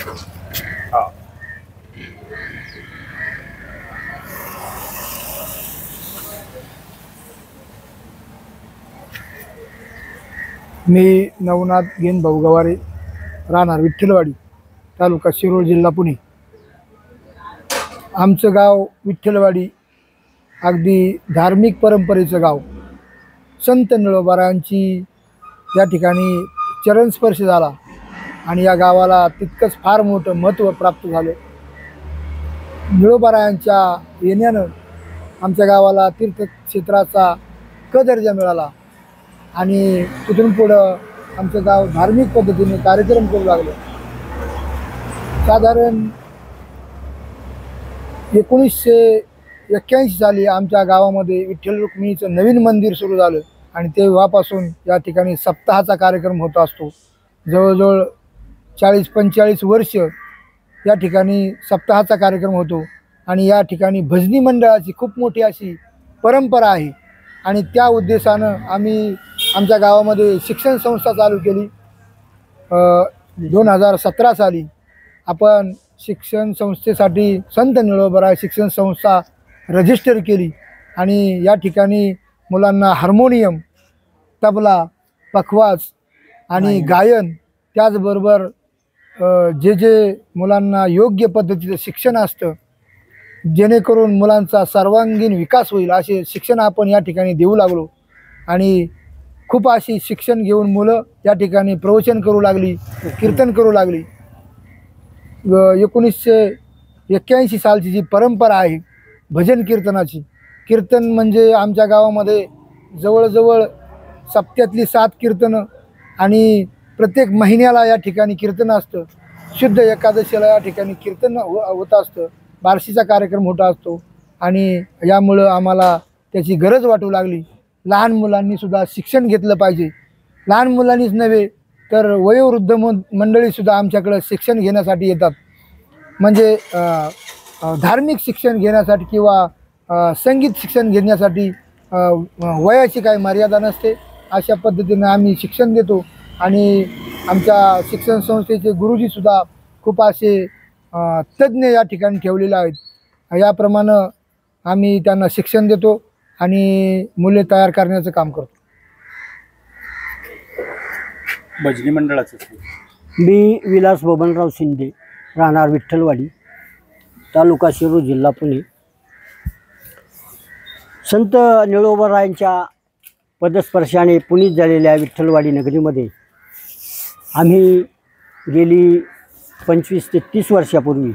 हा. मी नवनाथ गेन भाऊ गवारे, राहणार विठ्ठलवाडी, तालुका शिरोळ, जिल्हा पुणे। आमचं गाव विठ्ठलवाडी अगदी धार्मिक परंपरेचं गाव। संत निळोबारायांची या ठिकाणी चरणस्पर्श झाला आणि या गावाला तितकंच फार मोठं महत्त्व प्राप्त झालं। निळोबारायांच्या येण्यानं आमच्या गावाला तीर्थक्षेत्राचा क दर्जा मिळाला आणि तिथून पुढं आमचं गाव धार्मिक पद्धतीने कार्यक्रम करू लागलं। साधारण 1981 साली आमच्या गावामध्ये विठ्ठल रुक्मिणीचं नवीन मंदिर सुरू झालं आणि तेव्हापासून या ठिकाणी सप्ताहाचा कार्यक्रम होत असतो। जवळजवळ 40-45 वर्ष या ठिकाणी सप्ताहाचा कार्यक्रम होतो आणि या ठिकाणी भजनी मंडळाची खूप मोठी अशी परंपरा आहे आणि त्या उद्देशानं आम्ही आमच्या गावामध्ये शिक्षण संस्था चालू केली। 2017 साली आपण शिक्षण संस्थेसाठी संत निळोबाराय शिक्षण संस्था रजिस्टर केली आणि या ठिकाणी मुलांना हार्मोनियम, तबला, पखवाज आणि गायन, त्याचबरोबर जे मुलांना योग्य पद्धतीचं शिक्षण असतं जेणेकरून मुलांचा सर्वांगीण विकास होईल असे शिक्षण आपण या ठिकाणी देऊ लागलो आणि खूप अशी शिक्षण घेऊन मुलं या ठिकाणी प्रवचन करू लागली, कीर्तन करू लागली। 1981 सालची जी परंपरा आहे भजन कीर्तनाची, कीर्तन म्हणजे आमच्या गावामध्ये जवळजवळ सप्त्यातली 7 कीर्तनं आणि प्रत्येक महिन्याला या ठिकाणी कीर्तन असतं। शुद्ध एकादशीला या ठिकाणी कीर्तन होत असतं, बार्शीचा कार्यक्रम होत असतो आणि यामुळं आम्हाला त्याची गरज वाटू लागली। लहान मुलांनी सुद्धा शिक्षण घेतलं पाहिजे। लहान मुलांनीच नव्हे तर वयोवृद्ध मंडळीसुद्धा आमच्याकडं शिक्षण घेण्यासाठी येतात। म्हणजे धार्मिक शिक्षण घेण्यासाठी किंवा संगीत शिक्षण घेण्यासाठी वयाची काही मर्यादा नसते। अशा पद्धतीनं आम्ही शिक्षण देतो आणि आमच्या शिक्षण संस्थेचे गुरुजीसुद्धा खूप असे तज्ज्ञ या ठिकाणी ठेवलेले आहेत। याप्रमाणे आम्ही त्यांना शिक्षण देतो आणि मूल्य तयार करण्याचं काम करतो। भजनी मंडळाचं मी विलास बबनराव शिंदे, राहणार विठ्ठलवाडी, तालुका शिरोळ, जिल्हा पुणे। संत निळोबारायांच्या पदस्पर्शाने पुनीत झालेल्या विठ्ठलवाडी नगरीमध्ये आम्ही गेली 25 ते 30 वर्षापूर्वी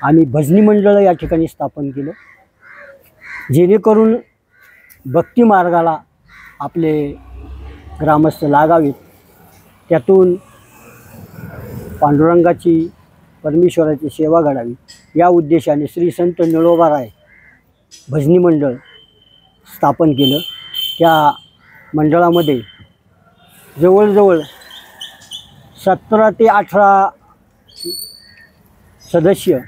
आम्ही भजनी मंडळ या ठिकाणी स्थापन केलं, जेणेकरून भक्ती मार्गाला आपले ग्रामस्थ लागावेत, त्यातून पांडुरंगाची, परमेश्वराची सेवा घडावी या उद्देशाने श्री संत निळोबाराय भजनी मंडळ स्थापन केलं। त्या मंडळामध्ये जवळजवळ 17 ते 18 सदस्य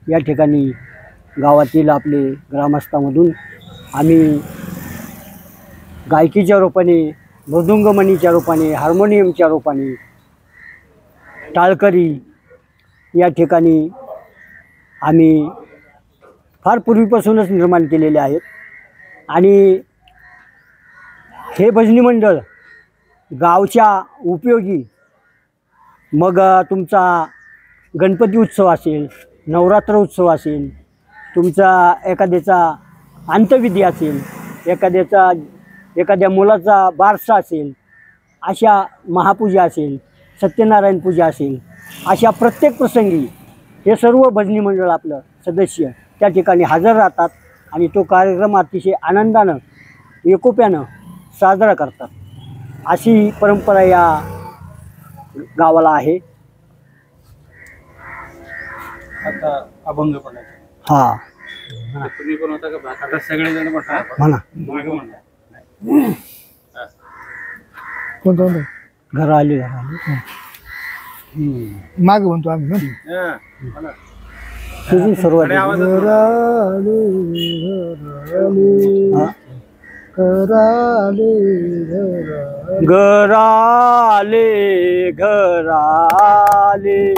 या ठिकाणी गावातील आपले ग्रामस्थांमधून आम्ही गायकीच्या रूपाने, मृदुंगमणीच्या रूपाने, हार्मोनियमच्या रूपाने, टाळकरी या ठिकाणी आम्ही फार पूर्वीपासूनच निर्माण केलेले आहेत आणि हे भजनी मंडळ गावच्या उपयोगी, मग तुमचा गणपती उत्सव असेल, नवरात्र उत्सव असेल, तुमचा एखाद्याचा अंत्यविधी असेल, एखाद्या मुलाचा बारसा असेल, अशा महापूजा असेल, सत्यनारायण पूजा असेल, अशा प्रत्येक प्रसंगी हे सर्व भजनी मंडळ आपलं सदस्य त्या ठिकाणी हजर राहतात आणि तो कार्यक्रम अतिशय आनंदानं, एकोप्यानं साजरा करतात। अशी परंपरा या गावाला आहे। आता अभंग पण आहे। हा, तुम्ही पण होता का? आता सगळेजण म्हणा म्हणा कोणतं घर आली माग म्हणतो आम्ही तुझी सुरुवात घराले घराले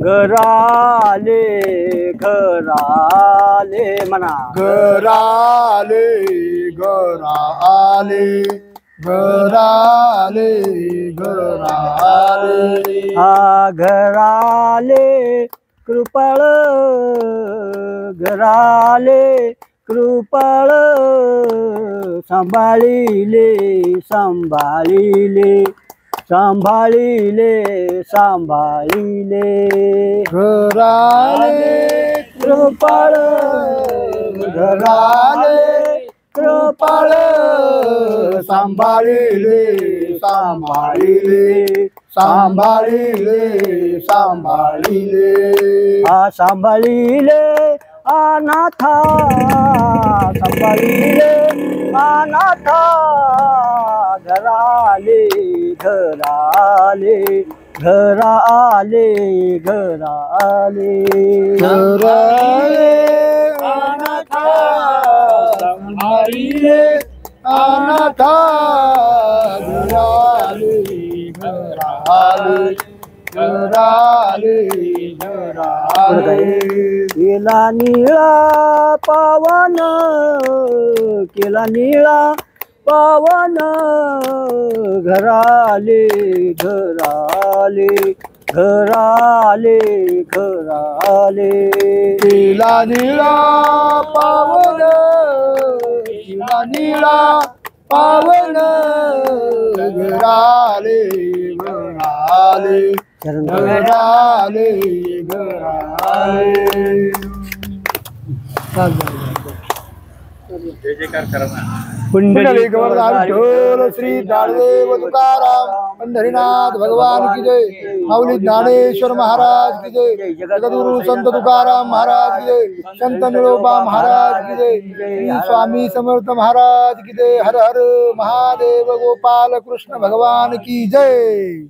घराले घराले म्हणा. घराले घराले घराले घराले हा घराले कृपळ घराले कृपळ सांभाळिले सांभाळिले सांभाळिले सांभाळिले घराले कृपळ घराले कृपळ सांभाळिले सांभाळिले सांभाळिले सांभाळिले हा सांभाळिले अनाथा सांभाळिले अनाथा घराले घराले घराले घराले घराले अनाथा सांभाळिले अनाथा घराले घराले घराले घराले केला निळा पावन केला निळा पावन घराले घराले घराले घराले केला निळा पावन केला निळा पावन घराले घराले घराले घराले जय जयकार करा ना. पुंडलिक वरदान विठ्ठल श्री ज्ञानदेव तुकाराम पंढरीनाथ भगवान की जय. माऊली ज्ञानेश्वर महाराज की जय. जगद्गुरु संत तुकाराम महाराज की जय. संत निळोबा महाराज की जय. श्री स्वामी समर्थ महाराज की जय. हर हर महादेव गोपाल कृष्ण भगवान की जय.